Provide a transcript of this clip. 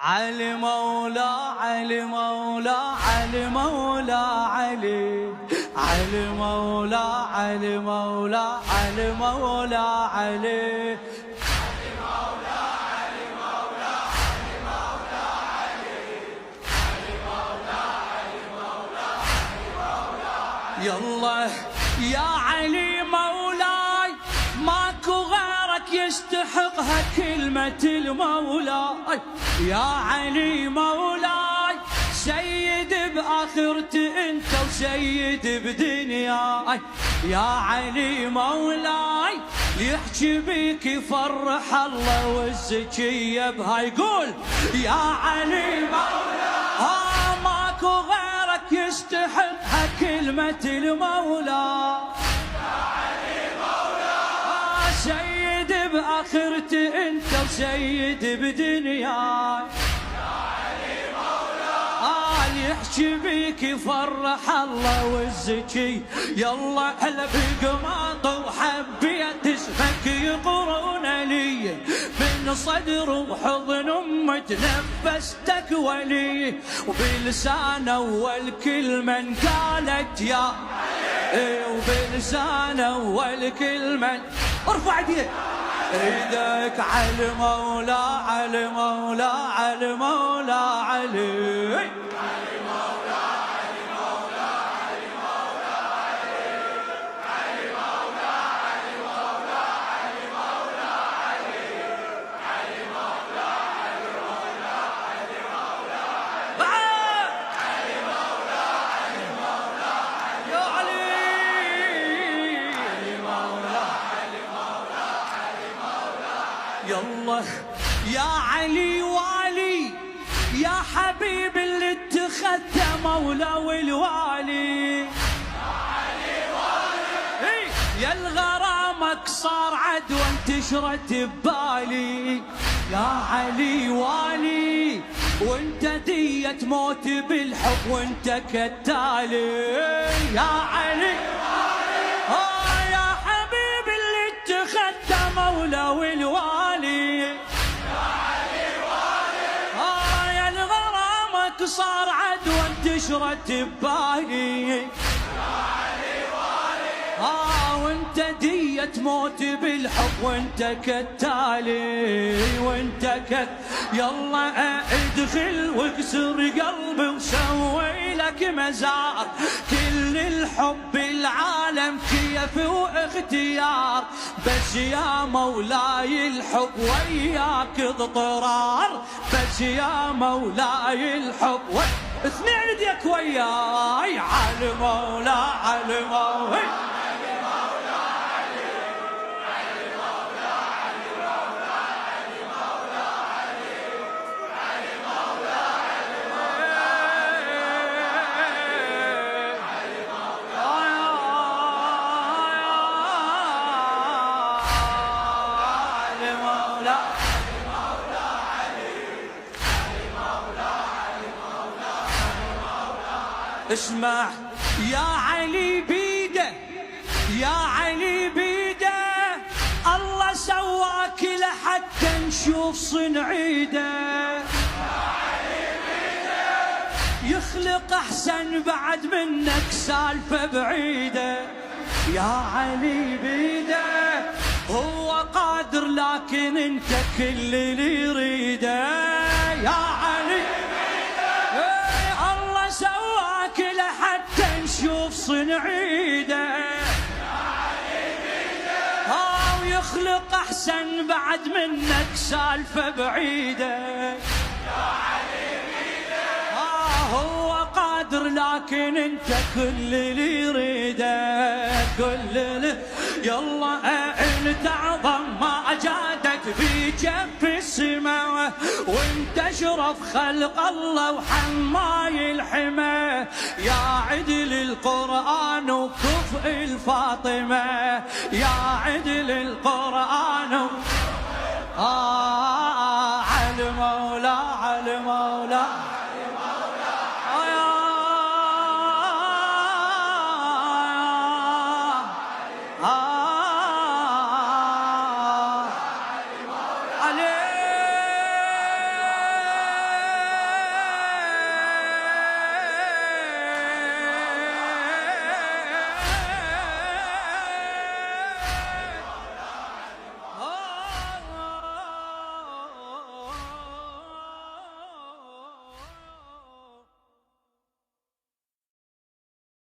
علي مولا علي مولا علي مولا علي علي مولا علي مولا علي مولا علي يلا يا علي مولاي ماكو غيرك يستحقها كلمة المولاي يا علي مولاي سيد بآخرتي انت وسيد بدنياي يا علي مولاي يحكي بيك يفرح الله والزكية بها يقول يا علي مولاي ماكو غيرك يستحقها كلمة المولى يا علي مولاي سيد بآخرتي انت وسيد بدنياي يا علي مولاي يحكي بيك يفرح الله والزكي يلا هلا بقماط وحبيت اسمك يقرون لي من صدر وحضن امي تنفستك ولي وبلسان اول كلمه قالت يا وبلسان اول كلمه ارفع ايديك ايدك على مولا على مولا على مولا علي يلا يا علي والي يا حبيب اللي اتخذته مولا والوالي يا علي والي يا الغرامك صار عدوى انتشرت ببالي يا علي والي وانت دية موت بالحب وانت كالتالي يا علي يا حبيب اللي اتخذته مولا والوالي صار عدوى انتشرت ببالي يا علي والي وانت دية موت بالحب وانت كالتالي وانت يلا ادخل واكسر قلبي وسوي لك مزار كل الحب العالم كيف واختيار بس يا مولاي الحب وياك اضطرار بس يا مولاي الحب اثنين يديك وياي على مولا على مولاي اسمع يا علي بيده يا علي بيده الله سواك لحتى نشوف صنعيده يا علي بيده يخلق احسن بعد منك سالفه بعيده يا علي بيده هو قادر لكن انت كل اللي يريده يا علي لحتى نشوف صنعيده يا علي بيده ويخلق احسن بعد منك سالفه بعيده يا علي بيده هو قادر لكن انت كل اللي يريده كل اللي يلا انت اعظم ما جادت في جف السماء وانت اشرف خلق الله وحماي الحمى يا عدل القرآن وكفء الفاطمة يا عدل القرآن على مولا على مولا